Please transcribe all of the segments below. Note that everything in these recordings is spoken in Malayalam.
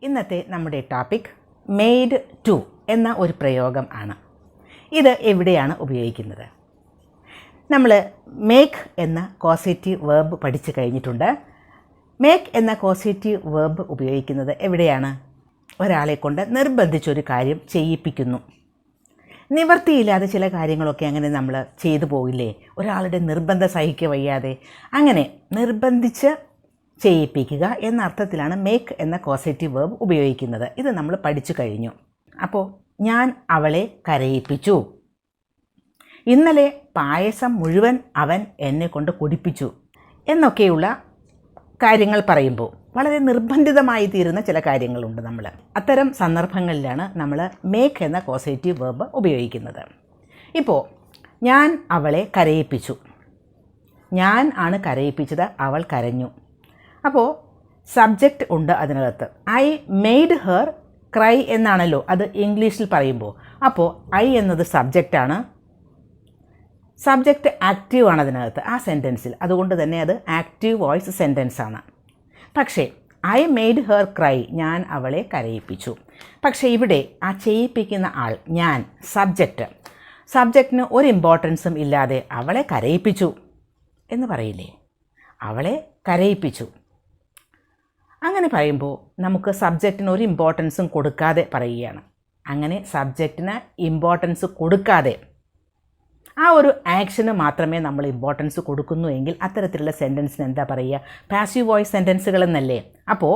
ഇന്നത്തെ നമ്മുടെ ടോപ്പിക് മെയ്ഡ് ടു എന്ന ഒരു പ്രയോഗം ആണ്. ഇത് എവിടെയാണ് ഉപയോഗിക്കുന്നത്? നമ്മൾ മേക്ക് എന്ന കോസേറ്റീവ് വേർബ് പഠിച്ചു കഴിഞ്ഞിട്ടുണ്ട്. മേക്ക് എന്ന കോസേറ്റീവ് വേർബ് ഉപയോഗിക്കുന്നത് എവിടെയാണ്? ഒരാളെ കൊണ്ട് നിർബന്ധിച്ചൊരു കാര്യം ചെയ്യിപ്പിക്കുന്നു. നിവർത്തിയില്ലാതെ ചില കാര്യങ്ങളൊക്കെ അങ്ങനെ നമ്മൾ ചെയ്തു പോകില്ലേ? ഒരാളുടെ നിർബന്ധം സഹിക്കുക വയ്യാതെ അങ്ങനെ നിർബന്ധിച്ച് ചെയ്യിപ്പിക്കുക എന്ന അർത്ഥത്തിലാണ് മേക്ക് എന്ന കോസേറ്റീവ് വേർബ് ഉപയോഗിക്കുന്നത്. ഇത് നമ്മൾ പഠിച്ചു കഴിഞ്ഞു. അപ്പോൾ ഞാൻ അവളെ കരയിപ്പിച്ചു. ഇന്നലെ പായസം മുഴുവൻ അവൻ എന്നെ കൊണ്ട് കുടിപ്പിച്ചു എന്നൊക്കെയുള്ള കാര്യങ്ങൾ പറയുമ്പോൾ വളരെ നിർബന്ധിതമായി തീരുന്ന ചില കാര്യങ്ങളുണ്ട്. അത്തരം സന്ദർഭങ്ങളിലാണ് നമ്മൾ മേക്ക് എന്ന കോസേറ്റീവ് വേർബ് ഉപയോഗിക്കുന്നത്. ഇപ്പോൾ ഞാൻ അവളെ കരയിപ്പിച്ചു. ഞാൻ ആണ് കരയിപ്പിച്ചത്, അവൾ കരഞ്ഞു. അപ്പോൾ സബ്ജക്റ്റ് ഉണ്ട് അതിനകത്ത്. ഐ മെയ്ഡ് ഹെർ ക്രൈ എന്നാണല്ലോ അത് ഇംഗ്ലീഷിൽ പറയുമ്പോൾ. അപ്പോൾ ഐ എന്നത് സബ്ജക്റ്റാണ്. സബ്ജക്റ്റ് ആക്റ്റീവാണ് അതിനകത്ത് ആ സെൻറ്റൻസിൽ. അതുകൊണ്ട് തന്നെ അത് ആക്റ്റീവ് വോയിസ് സെൻറ്റൻസ് ആണ്. പക്ഷേ ഐ മെയ്ഡ് ഹെർ ക്രൈ, ഞാൻ അവളെ കരയിപ്പിച്ചു. പക്ഷേ ഇവിടെ ആ ചെയ്യിപ്പിക്കുന്ന ആൾ ഞാൻ, സബ്ജക്റ്റിന് ഒരു ഇമ്പോർട്ടൻസും ഇല്ലാതെ അവളെ കരയിപ്പിച്ചു എന്ന് പറയില്ലേ? അവളെ കരയിപ്പിച്ചു. അങ്ങനെ പറയുമ്പോൾ നമുക്ക് സബ്ജക്റ്റിന് ഒരു ഇമ്പോർട്ടൻസും കൊടുക്കാതെ പറയുകയാണ്. അങ്ങനെ സബ്ജക്റ്റിന് ഇമ്പോർട്ടൻസ് കൊടുക്കാതെ ആ ഒരു ആക്ഷന് മാത്രമേ നമ്മൾ ഇമ്പോർട്ടൻസ് കൊടുക്കുന്നു എങ്കിൽ അത്തരത്തിലുള്ള സെൻറ്റൻസിന് എന്താ പറയുക? പാസീവ് വോയിസ് സെൻറ്റൻസുകൾ എന്നല്ലേ. അപ്പോൾ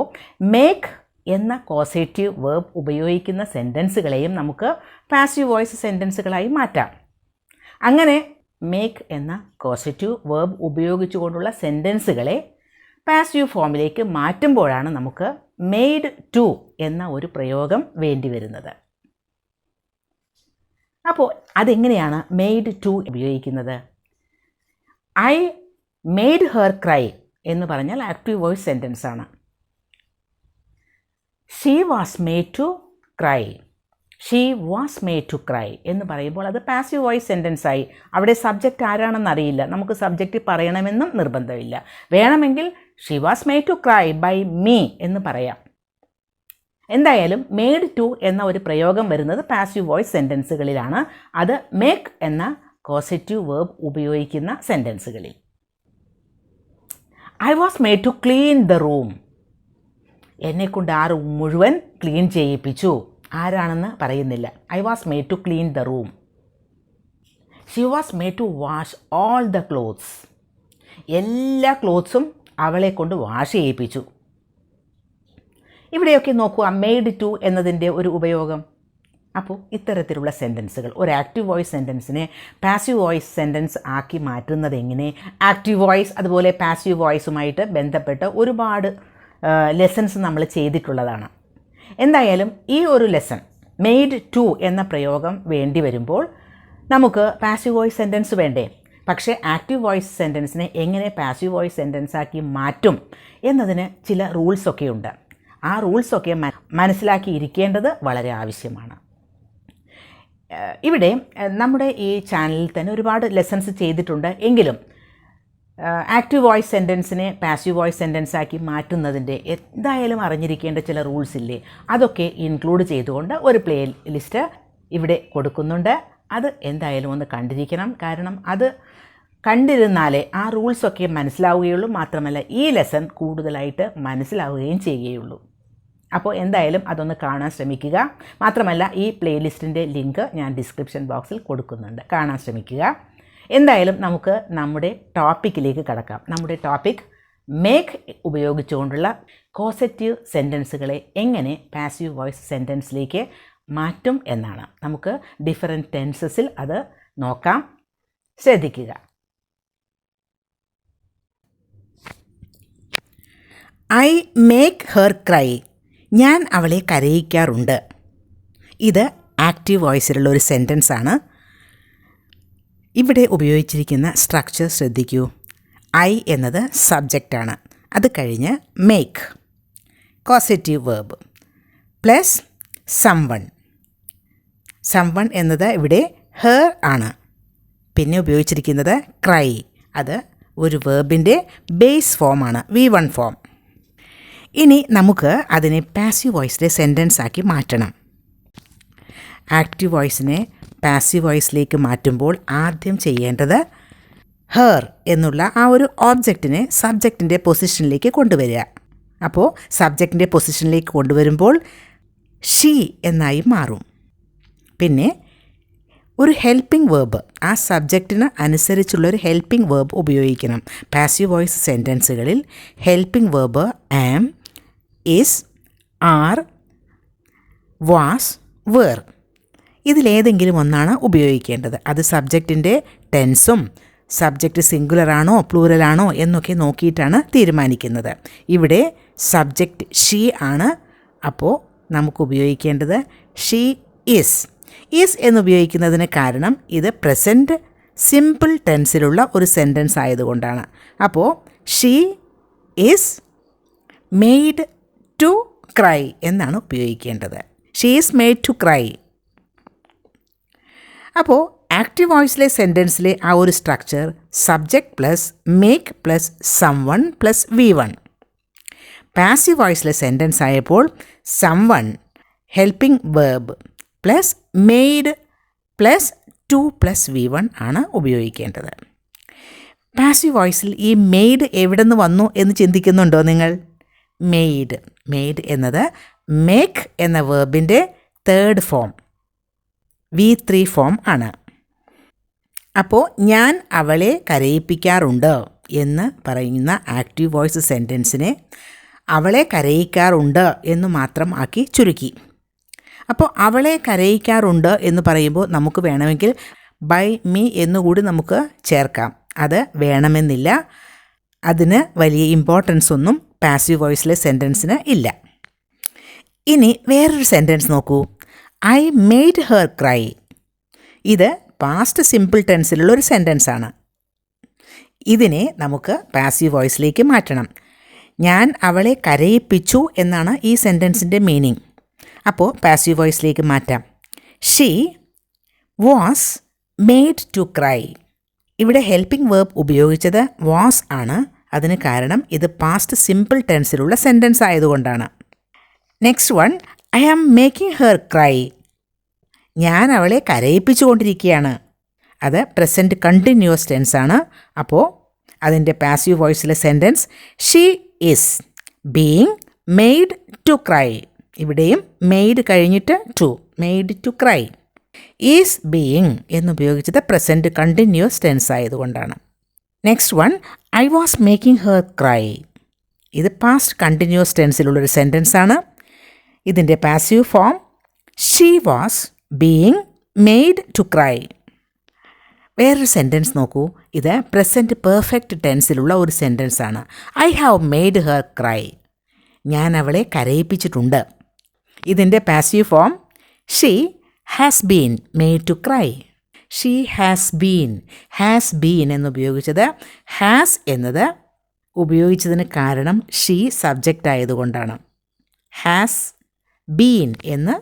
മേക്ക് എന്ന കോസേറ്റീവ് വേർബ് ഉപയോഗിക്കുന്ന സെൻറ്റൻസുകളെയും നമുക്ക് പാസീവ് വോയിസ് സെൻറ്റൻസുകളായി മാറ്റാം. അങ്ങനെ മേക്ക് എന്ന കോസേറ്റീവ് വേർബ് ഉപയോഗിച്ചുകൊണ്ടുള്ള സെൻറ്റൻസുകളെ പാസീവ് ഫോമിലേക്ക് മാറ്റുമ്പോഴാണ് നമുക്ക് മെയ്ഡ് ടു എന്ന ഒരു പ്രയോഗം വേണ്ടി വരുന്നത്. അപ്പോൾ അതെങ്ങനെയാണ് മെയ്ഡ് ടു ഉപയോഗിക്കുന്നത്? ഐ മെയ്ഡ് ഹെർ ക്രൈ എന്ന് പറഞ്ഞാൽ ആക്റ്റീവ് വോയിസ് സെൻറ്റൻസ് ആണ്. She was made to cry. She was made to cry എന്ന് പറയുമ്പോൾ അത് പാസീവ് വോയിസ് സെൻറ്റൻസ് ആയി. അവിടെ സബ്ജക്റ്റ് ആരാണെന്ന് അറിയില്ല. നമുക്ക് സബ്ജക്റ്റ് പറയണമെന്നും നിർബന്ധമില്ല. വേണമെങ്കിൽ she was made to cry by me എന്ന് പറയാം. എന്തായാലും മെയ്ഡ് ടു എന്ന ഒരു പ്രയോഗം വരുന്നത് പാസീവ് വോയിസ് സെൻറ്റൻസുകളിലാണ്. അത് മേക്ക് എന്ന കോസേറ്റീവ് വേർബ് ഉപയോഗിക്കുന്ന സെൻറ്റൻസുകളിൽ. I was made to clean the room. എന്നെക്കൊണ്ട് ആ റൂം മുഴുവൻ ക്ലീൻ ചെയ്യിപ്പിച്ചു. ആരാണെന്ന് പറയുന്നില്ല. I was made to clean the room. She was made to wash all the clothes. എല്ലാ ക്ലോത്ത്സും അവളെ കൊണ്ട് വാഷ് ചെയ്യിപ്പിച്ചു. ഇവിടെയൊക്കെ നോക്കുക മെയ്ഡ് ടു എന്നതിൻ്റെ ഒരു ഉപയോഗം. അപ്പോൾ ഇത്തരത്തിലുള്ള സെൻറ്റൻസുകൾ ഒരു ആക്റ്റീവ് വോയിസ് സെൻറ്റൻസിനെ പാസീവ് വോയിസ് സെൻറ്റൻസ് ആക്കി മാറ്റുന്നത് എങ്ങനെ? ആക്റ്റീവ് വോയിസ് അതുപോലെ പാസീവ് വോയിസുമായിട്ട് ബന്ധപ്പെട്ട് ഒരുപാട് ലെസൺസ് നമ്മൾ ചെയ്തിട്ടുള്ളതാണ്. എന്തായാലും ഈ ഒരു ലെസൺ മെയ്ഡ് ടു എന്ന പ്രയോഗം വേണ്ടി വരുമ്പോൾ നമുക്ക് പാസീവ് വോയിസ് സെൻറ്റൻസ് വേണ്ടേ? പക്ഷേ ആക്റ്റീവ് വോയിസ് സെൻറ്റൻസിനെ എങ്ങനെ പാസീവ് വോയിസ് സെൻറ്റൻസ് ആക്കി മാറ്റും എന്നതിന് ചില റൂൾസൊക്കെ ഉണ്ട്. ആ റൂൾസൊക്കെ മനസ്സിലാക്കിയിരിക്കേണ്ടത് വളരെ ആവശ്യമാണ്. ഇവിടെ നമ്മുടെ ഈ ചാനലിൽ തന്നെ ഒരുപാട് ലെസൺസ് ചെയ്തിട്ടുണ്ട്. എങ്കിലും ആക്റ്റീവ് വോയിസ് സെൻറ്റൻസിനെ പാസീവ് വോയിസ് സെൻറ്റൻസ് ആക്കി മാറ്റുന്നതിൻ്റെ എന്തായാലും അറിഞ്ഞിരിക്കേണ്ട ചില റൂൾസ് ഇല്ലേ? അതൊക്കെ ഇൻക്ലൂഡ് ചെയ്തുകൊണ്ട് ഒരു പ്ലേ ലിസ്റ്റ് ഇവിടെ കൊടുക്കുന്നുണ്ട്. അത് എന്തായാലും ഒന്ന് കണ്ടിരിക്കണം. കാരണം അത് കണ്ടിരുന്നാലേ ആ റൂൾസൊക്കെ മനസ്സിലാവുകയുള്ളൂ. മാത്രമല്ല ഈ ലെസൺ കൂടുതലായിട്ട് മനസ്സിലാവുകയും ചെയ്യുകയുള്ളൂ. അപ്പോൾ എന്തായാലും അതൊന്ന് കാണാൻ ശ്രമിക്കുക. മാത്രമല്ല ഈ പ്ലേലിസ്റ്റിൻ്റെ ലിങ്ക് ഞാൻ ഡിസ്ക്രിപ്ഷൻ ബോക്സിൽ കൊടുക്കുന്നുണ്ട്, കാണാൻ ശ്രമിക്കുക. എന്തായാലും നമുക്ക് നമ്മുടെ ടോപ്പിക്കിലേക്ക് കടക്കാം. നമ്മുടെ ടോപ്പിക് മേക്ക് ഉപയോഗിച്ചുകൊണ്ടുള്ള കോസേറ്റീവ് സെൻറ്റൻസുകളെ എങ്ങനെ പാസീവ് വോയിസ് സെൻറ്റൻസിലേക്ക് മാറ്റും എന്നാണ്. നമുക്ക് ഡിഫറെൻറ്റ് ടെൻസസിൽ അത് നോക്കാം. ശ്രദ്ധിക്കുക. I make her cry. ഞാൻ അവളെ കരയിക്കാറുണ്ട്. ഇത് ആക്റ്റീവ് വോയിസിലുള്ള ഒരു സെൻറ്റൻസ് ആണ്. ഇവിടെ ഉപയോഗിച്ചിരിക്കുന്ന സ്ട്രക്ചർ ശ്രദ്ധിക്കൂ. ഐ എന്നത് സബ്ജക്റ്റാണ്. അത് കഴിഞ്ഞ് make causative verb plus someone എന്നത് ഇവിടെ ഹെർ ആണ്. പിന്നെ ഉപയോഗിച്ചിരിക്കുന്നത് ക്രൈ. അത് ഒരു വേർബിൻ്റെ ബേസ് ഫോമാണ്, V1 ഫോം. ഇനി നമുക്ക് അതിനെ പാസീവ് വോയിസിലെ സെൻറ്റൻസ് ആക്കി മാറ്റണം. ആക്റ്റീവ് വോയിസിനെ പാസീവ് വോയിസിലേക്ക് മാറ്റുമ്പോൾ ആദ്യം ചെയ്യേണ്ടത് ഹെർ എന്നുള്ള ആ ഒരു ഓബ്ജക്റ്റിനെ സബ്ജക്റ്റിൻ്റെ പൊസിഷനിലേക്ക് കൊണ്ടുവരിക. അപ്പോൾ സബ്ജക്റ്റിൻ്റെ പൊസിഷനിലേക്ക് കൊണ്ടുവരുമ്പോൾ ഷീ എന്നായി മാറും. പിന്നെ ഒരു ഹെൽപ്പിംഗ് വേർബ്, ആ സബ്ജക്റ്റിന് അനുസരിച്ചുള്ളൊരു ഹെൽപ്പിംഗ് വേർബ് ഉപയോഗിക്കണം. പാസീവ് വോയിസ് സെൻറ്റൻസുകളിൽ helping verb am, is, are, was, were ഇതിലേതെങ്കിലും ഒന്നാണ് ഉപയോഗിക്കേണ്ടത്. അത് സബ്ജക്റ്റിൻ്റെ ടെൻസും സബ്ജക്റ്റ് സിംഗുലറാണോ പ്ലൂറലാണോ എന്നൊക്കെ നോക്കിയിട്ടാണ് തീരുമാനിക്കുന്നത്. ഇവിടെ സബ്ജക്റ്റ് ഷീ ആണ്. അപ്പോൾ നമുക്ക് ഉപയോഗിക്കേണ്ടത് ഷീ ഈസ്. ഈസ് എന്നുപയോഗിക്കുന്നതിന് കാരണം ഇത് പ്രസൻറ്റ് സിമ്പിൾ ടെൻസിലുള്ള ഒരു സെൻറ്റൻസ് ആയതുകൊണ്ടാണ്. അപ്പോൾ she is made to cry എന്നാണ് ഉപയോഗിക്കേണ്ടത്. She is made to cry. അപ്പോൾ ആക്റ്റീവ് വോയിസിലെ സെൻറ്റൻസിലെ ആ ഒരു structure subject plus make plus someone plus V1. Passive വോയിസിലെ സെൻറ്റൻസ് ആയപ്പോൾ someone helping verb plus made plus to plus V1 ആണ് ഉപയോഗിക്കേണ്ടത്. പാസീവ് വോയിസിൽ ഈ മെയ്ഡ് എവിടെ നിന്ന് വന്നു എന്ന് ചിന്തിക്കുന്നുണ്ടോ നിങ്ങൾ? മെയ്ഡ് എന്നത് മേക്ക് എന്ന വേർബിൻ്റെ തേർഡ് ഫോം V3 ഫോം ആണ്. അപ്പോൾ ഞാൻ അവളെ കരയിപ്പിക്കാറുണ്ട് എന്ന് പറയുന്ന ആക്റ്റീവ് വോയിസ് സെൻറ്റൻസിനെ അവളെ കരയിക്കാറുണ്ട് എന്ന് മാത്രം ആക്കി ചുരുക്കി. അപ്പോൾ അവളെ കരയിക്കാറുണ്ട് എന്ന് പറയുമ്പോൾ നമുക്ക് വേണമെങ്കിൽ ബൈ മീ എന്നുകൂടി നമുക്ക് ചേർക്കാം. അത് വേണമെന്നില്ല. അതിന് വലിയ ഇമ്പോർട്ടൻസ് ഒന്നും പാസീവ് വോയിസിലെ സെൻറ്റൻസിന് ഇല്ല. ഇനി വേറൊരു സെൻറ്റൻസ് നോക്കൂ. I made her cry. ഇത് പാസ്റ്റ് സിമ്പിൾ ടെൻസിലുള്ള ഒരു സെൻറ്റൻസ് ആണ്. ഇതിനെ നമുക്ക് പാസീവ് വോയിസിലേക്ക് മാറ്റണം. ഞാൻ അവളെ കരയിപ്പിച്ചു എന്നാണ് ഈ സെൻറ്റൻസിൻ്റെ മീനിങ്. അപ്പോൾ പാസീവ് വോയിസിലേക്ക് മാറ്റാം. She was made to cry. ഇവിടെ ഹെൽപ്പിംഗ് വേർബ് ഉപയോഗിച്ചത് വാസ് ആണ്. അതിന് കാരണം ഇത് പാസ്റ്റ് സിമ്പിൾ ടെൻസിലുള്ള സെൻറ്റൻസ് ആയതുകൊണ്ടാണ്. Next one, I am making her cry. ഞാൻ അവളെ കരയിപ്പിച്ചുകൊണ്ടിരിക്കുകയാണ്. അത് പ്രസൻറ്റ് കണ്ടിന്യൂസ് ടെൻസ് ആണ്. അപ്പോൾ അതിൻ്റെ പാസീവ് വോയിസിലെ sentence she is being made to cry. ഇവിടെയും മെയ്ഡ് കഴിഞ്ഞിട്ട് to, made to cry. Is being എന്നുപയോഗിച്ചത് പ്രസൻറ്റ് കണ്ടിന്യൂസ് ടെൻസ് ആയതുകൊണ്ടാണ്. Next one, I was making her cry. ഇത് പാസ്റ്റ് കണ്ടിന്യൂസ് ടെൻസിലുള്ളൊരു സെൻറ്റൻസ് ആണ്. ഇതിൻ്റെ passive form she was being made to cry. വേറൊരു സെൻറ്റൻസ് നോക്കൂ. ഇത് പ്രസൻറ്റ് പെർഫെക്റ്റ് ടെൻസിലുള്ള ഒരു സെൻറ്റൻസ് ആണ്. I have made her cry. ഞാൻ അവളെ കരയിപ്പിച്ചിട്ടുണ്ട്. ഇതിൻ്റെ passive form she has been made to cry. She has been എന്നുപയോഗിച്ചത് ഹാസ് എന്നത് ഉപയോഗിച്ചതിന് കാരണം ഷീ സബ്ജക്റ്റ് ആയതുകൊണ്ടാണ്. ഹാസ് ബീൻ എന്ന്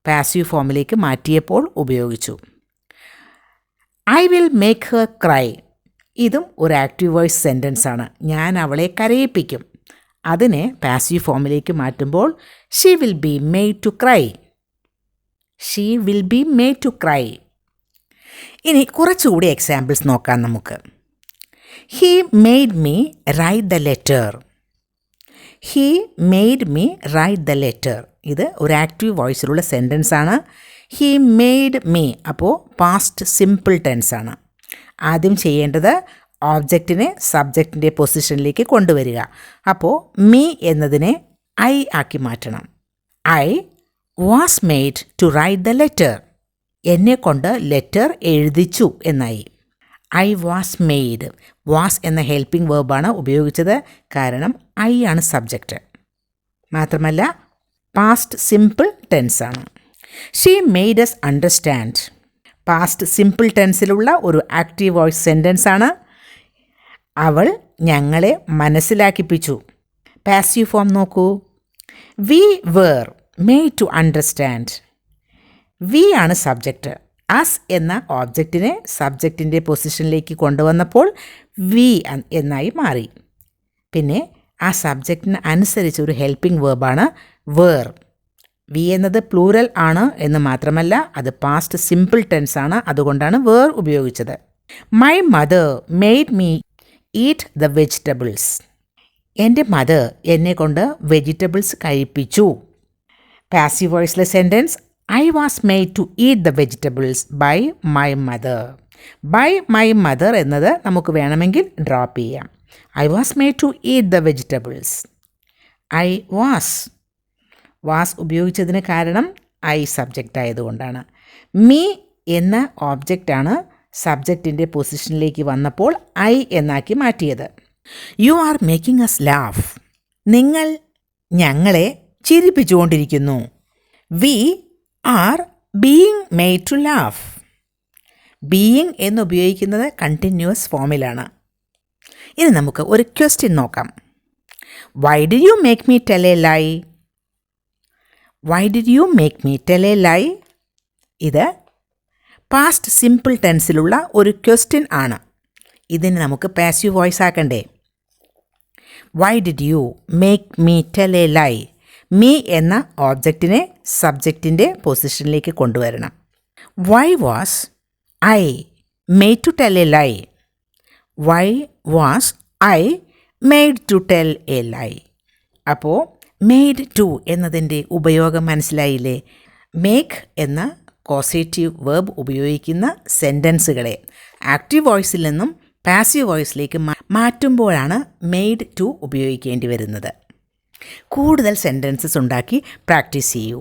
പാസീവ് ഫോമിലേക്ക് മാറ്റിയപ്പോൾ ഉപയോഗിച്ചു. I will make her cry. ഇതും ഒരു ആക്റ്റീവ് വോയിസ് സെൻറ്റൻസ് ആണ്. ഞാൻ അവളെ കരയിപ്പിക്കും. അതിനെ പാസീവ് ഫോമിലേക്ക് മാറ്റുമ്പോൾ she will be made to cry. She will be made to cry. ഇനി കുറച്ചുകൂടി എക്സാമ്പിൾസ് നോക്കാം നമുക്ക്. He made me write the letter. He made me write the letter. ഇത് ഒരു ആക്റ്റീവ് വോയിസിലുള്ള സെൻറ്റൻസ് ആണ്. ഹീ മെയ്ഡ് മീ അപ്പോൾ പാസ്റ്റ് സിമ്പിൾ ടെൻസ് ആണ്. ആദ്യം ചെയ്യേണ്ടത് ഓബ്ജക്റ്റിനെ സബ്ജക്റ്റിൻ്റെ പൊസിഷനിലേക്ക് കൊണ്ടുവരിക. അപ്പോൾ മീ എന്നതിനെ ഐ ആക്കി മാറ്റണം. I was made to write the letter. എന്നെ കൊണ്ട് ലെറ്റർ എഴുതിച്ചു എന്നായി. I was made. വാസ് എന്ന ഹെൽപ്പിംഗ് വേർബാണ് ഉപയോഗിച്ചത്. കാരണം ഐ ആണ് സബ്ജക്റ്റ്. മാത്രമല്ല പാസ്റ്റ് സിമ്പിൾ ടെൻസ് ആണ്. She made us understand. Past simple ടെൻസിലുള്ള ഒരു ആക്റ്റീവ് വോയിസ് സെൻറ്റൻസ് ആണ്. അവൾ ഞങ്ങളെ മനസ്സിലാക്കിപ്പിച്ചു. പാസീവ് ഫോം നോക്കൂ. We were made to understand. We ആണ് സബ്ജക്റ്റ്. അസ് എന്ന ഓബ്ജക്റ്റിനെ സബ്ജക്റ്റിൻ്റെ പൊസിഷനിലേക്ക് കൊണ്ടുവന്നപ്പോൾ വി എന്നായി മാറി. പിന്നെ ആ സബ്ജക്റ്റിന് അനുസരിച്ച് ഒരു ഹെൽപ്പിംഗ് വേർബാണ് വേർ. വി എന്നത് പ്ലൂറൽ ആണ് എന്ന് മാത്രമല്ല അത് പാസ്റ്റ് സിമ്പിൾ ടെൻസ് ആണ്, അതുകൊണ്ടാണ് വേർ ഉപയോഗിച്ചത്. My mother made me eat the vegetables. എൻ്റെ മദർ എന്നെ കൊണ്ട് വെജിറ്റബിൾസ് കഴിപ്പിച്ചു. പാസീവ് വോയിസിലെ sentence I was made to eat the vegetables by my mother. By my mother എന്നത് നമുക്ക് വേണമെങ്കിൽ ഡ്രോപ്പ് ചെയ്യാം. I was made to eat the vegetables. I was ഉപയോഗിച്ചതിന് കാരണം ഐ സബ്ജക്റ്റ് ആയതുകൊണ്ടാണ്. മീ എന്ന ഓബ്ജക്റ്റാണ് സബ്ജക്റ്റിൻ്റെ പൊസിഷനിലേക്ക് വന്നപ്പോൾ ഐ എന്നാക്കി മാറ്റിയത്. You are making us laugh. നിങ്ങൾ ഞങ്ങളെ ചിരിപ്പിച്ചുകൊണ്ടിരിക്കുന്നു. We are being made to laugh. Being എന്നുപയോഗിക്കുന്നത് കണ്ടിന്യൂസ് ഫോമിലാണ്. ഇനി നമുക്ക് ഒരു ക്വസ്റ്റ്യൻ നോക്കാം. Why did you make me tell a lie? Why did you make me tell a lie? ഇത് പാസ്റ്റ് സിമ്പിൾ ടെൻസിലുള്ള ഒരു ക്വസ്റ്റ്യൻ ആണ്. ഇതിന് നമുക്ക് പാസീവ് വോയിസ് ആക്കണ്ടേ? Why did you make me tell a lie. Me എന്ന ഓബ്ജക്റ്റിനെ സബ്ജക്റ്റിൻ്റെ പൊസിഷനിലേക്ക് കൊണ്ടുവരണം. Y was I made to tell a lie? Why was I made to tell a lie? അപ്പോൾ മെയ്ഡ് ടു എന്നതിൻ്റെ ഉപയോഗം മനസ്സിലായില്ലേ? മേക്ക് എന്ന കോസേറ്റീവ് വേർബ് ഉപയോഗിക്കുന്ന സെൻറ്റൻസുകളെ ആക്റ്റീവ് വോയിസിൽ നിന്നും പാസീവ് വോയിസിലേക്ക് മാറ്റുമ്പോഴാണ് മെയ്ഡ് ടു ഉപയോഗിക്കേണ്ടി വരുന്നത്. കൂടുതൽ സെൻറ്റൻസസ് ഉണ്ടാക്കി പ്രാക്ടീസ് ചെയ്യൂ.